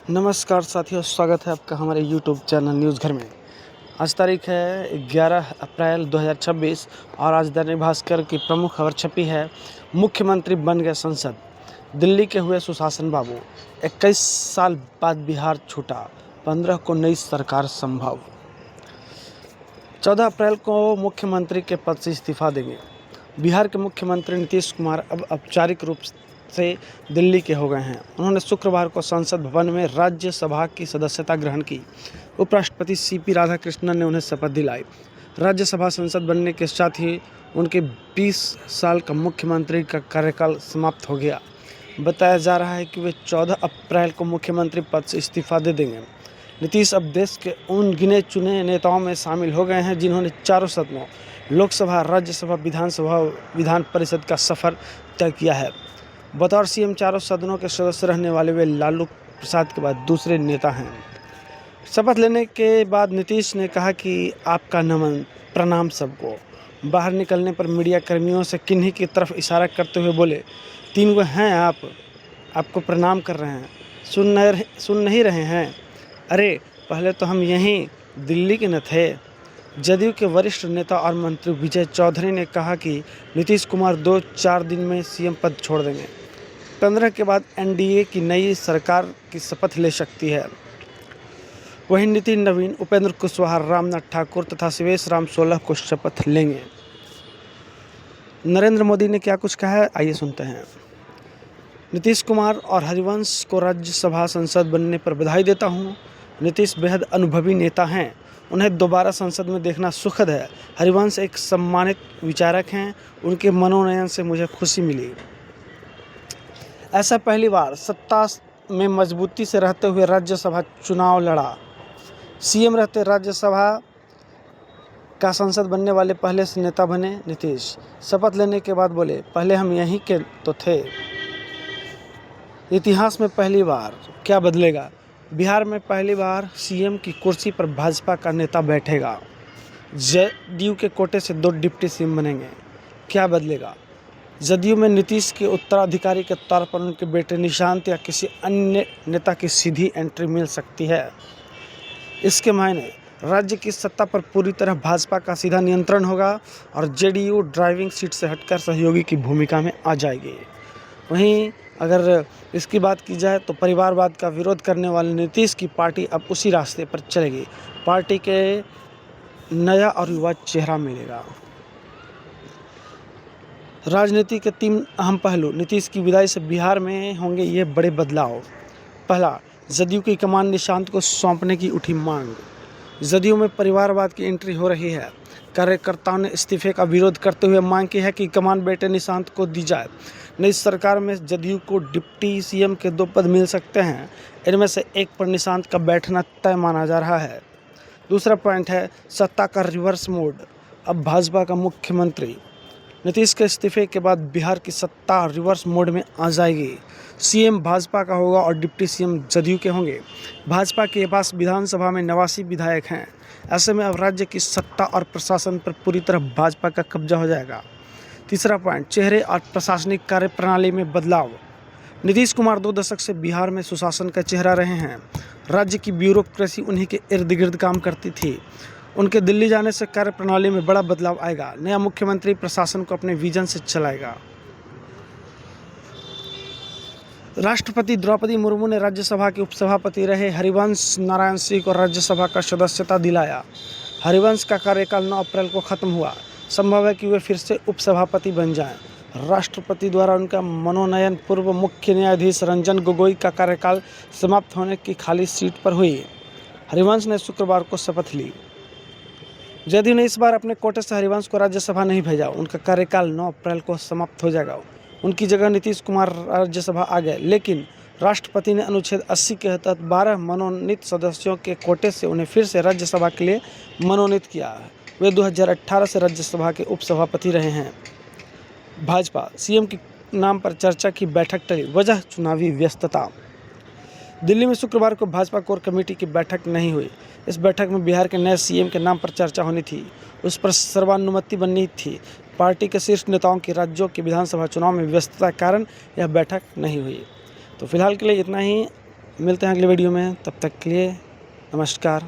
नमस्कार साथियों, स्वागत है आपका हमारे YouTube चैनल न्यूज़ घर में। आज तारीख है 11 अप्रैल 2026 और आज दैनिक भास्कर की प्रमुख खबर छपी है। मुख्यमंत्री बन गए संसद, दिल्ली के हुए सुशासन बाबू। 21 साल बाद बिहार छूटा, 15 को नई सरकार संभव। 14 अप्रैल को मुख्यमंत्री के पद से इस्तीफा देंगे। बिहार के मुख्यमंत्री नीतीश कुमार अब औपचारिक रूप से दिल्ली के हो गए हैं। उन्होंने शुक्रवार को संसद भवन में राज्यसभा की सदस्यता ग्रहण की। उपराष्ट्रपति सीपी राधाकृष्णन ने उन्हें शपथ दिलाई। राज्यसभा संसद बनने के साथ ही उनके 20 साल का मुख्यमंत्री का कार्यकाल समाप्त हो गया। बताया जा रहा है कि वे 14 अप्रैल को मुख्यमंत्री पद से इस्तीफा दे देंगे। नीतीश अब देश के उन गिने चुने नेताओं में शामिल हो गए हैं जिन्होंने चारों सदनों लोकसभा, राज्यसभा, विधानसभा, विधान परिषद का सफ़र तय किया है। बतौर सीएम चारों सदनों के सदस्य रहने वाले वे लालू प्रसाद के बाद दूसरे नेता हैं। शपथ लेने के बाद नीतीश ने कहा कि आपका नमन, प्रणाम सबको। बाहर निकलने पर मीडिया कर्मियों से किन्हीं की तरफ इशारा करते हुए बोले, 3 वो हैं आपको प्रणाम कर रहे हैं, सुन नहीं रहे हैं? अरे पहले तो हम यहीं दिल्ली के न थे। जदयू के वरिष्ठ नेता और मंत्री विजय चौधरी ने कहा कि नीतीश कुमार 2-4 दिन में सीएम पद छोड़ देंगे। 15 के बाद एनडीए की नई सरकार की शपथ ले सकती है। वहीं नितिन नवीन, उपेंद्र कुशवाहा, रामनाथ ठाकुर तथा शिवेश राम 16 को शपथ लेंगे। नरेंद्र मोदी ने क्या कुछ कहा है, आइए सुनते हैं। नीतीश कुमार और हरिवंश को राज्यसभा संसद बनने पर बधाई देता हूँ। नीतीश बेहद अनुभवी नेता हैं, उन्हें दोबारा संसद में देखना सुखद है। हरिवंश एक सम्मानित विचारक हैं, उनके मनोनयन से मुझे खुशी मिली। ऐसा पहली बार सत्ता में मजबूती से रहते हुए राज्यसभा चुनाव लड़ा। सीएम रहते राज्यसभा का संसद बनने वाले पहले से नेता बने नीतीश। शपथ लेने के बाद बोले, पहले हम यहीं के तो थे। इतिहास में पहली बार क्या बदलेगा? बिहार में पहली बार सीएम की कुर्सी पर भाजपा का नेता बैठेगा। जदयू के कोटे से 2 डिप्टी सीएम बनेंगे। क्या बदलेगा? जदयू में नीतीश के उत्तराधिकारी के तौर पर उनके बेटे निशांत या किसी अन्य नेता की सीधी एंट्री मिल सकती है। इसके मायने राज्य की सत्ता पर पूरी तरह भाजपा का सीधा नियंत्रण होगा और जेडीयू ड्राइविंग सीट से हटकर सहयोगी की भूमिका में आ जाएगी। वहीं अगर इसकी बात की जाए तो परिवारवाद का विरोध करने वाले नीतीश की पार्टी अब उसी रास्ते पर चलेगी। पार्टी के नया और युवा चेहरा मिलेगा। राजनीति के 3 अहम पहलू नीतीश की विदाई से बिहार में होंगे ये बड़े बदलाव। पहला, जदयू की कमान निशांत को सौंपने की उठी मांग। जदयू में परिवारवाद की एंट्री हो रही है। कार्यकर्ताओं ने इस्तीफे का विरोध करते हुए मांग की है कि कमान बेटे निशांत को दी जाए। नई सरकार में जदयू को डिप्टी सीएम के 2 पद मिल सकते हैं। इनमें से एक पर निशांत का बैठना तय माना जा रहा है। दूसरा पॉइंट है सत्ता का रिवर्स मोड। अब भाजपा का मुख्यमंत्री नीतीश के इस्तीफे के बाद बिहार की सत्ता रिवर्स मोड में आ जाएगी। सीएम भाजपा का होगा और डिप्टी सीएम जदयू के होंगे। भाजपा के पास विधानसभा में 89 विधायक हैं। ऐसे में अब राज्य की सत्ता और प्रशासन पर पूरी तरह भाजपा का कब्जा हो जाएगा। तीसरा पॉइंट, चेहरे और प्रशासनिक कार्यप्रणाली में बदलाव। नीतीश कुमार 2 दशक से बिहार में सुशासन का चेहरा रहे हैं। राज्य की ब्यूरोक्रेसी उन्हीं के इर्द गिर्द काम करती थी। उनके दिल्ली जाने से कार्यप्रणाली में बड़ा बदलाव आएगा। नया मुख्यमंत्री प्रशासन को अपने विजन से चलाएगा। राष्ट्रपति द्रौपदी मुर्मू ने राज्यसभा के उपसभापति रहे हरिवंश नारायण सिंह को राज्यसभा का सदस्यता दिलाया। हरिवंश का कार्यकाल 9 अप्रैल को खत्म हुआ। संभव है कि वे फिर से उपसभापति बन जाएं। राष्ट्रपति द्वारा उनका मनोनयन पूर्व मुख्य न्यायाधीश रंजन गोगोई का कार्यकाल समाप्त होने की खाली सीट पर हुई। हरिवंश ने शुक्रवार को शपथ ली। जदयू ने इस बार अपने कोटे से हरिवंश को राज्यसभा नहीं भेजा। उनका कार्यकाल 9 अप्रैल को समाप्त हो जाएगा। उनकी जगह नीतीश कुमार राज्यसभा आ गए, लेकिन राष्ट्रपति ने अनुच्छेद 80 के तहत 12 मनोनीत सदस्यों के कोटे से उन्हें फिर से राज्यसभा के लिए मनोनीत किया है। वे 2018 से राज्यसभा के उपसभापति रहे हैं। भाजपा सीएम के नाम पर चर्चा की बैठक टली, वजह चुनावी व्यस्तता। दिल्ली में शुक्रवार को भाजपा कोर कमेटी की बैठक नहीं हुई। इस बैठक में बिहार के नए सीएम के नाम पर चर्चा होनी थी, उस पर सर्वानुमति बननी थी। पार्टी के शीर्ष नेताओं की राज्यों के विधानसभा चुनाव में व्यस्तता के कारण यह बैठक नहीं हुई। तो फिलहाल के लिए इतना ही। मिलते हैं अगले वीडियो में, तब तक के लिए नमस्कार।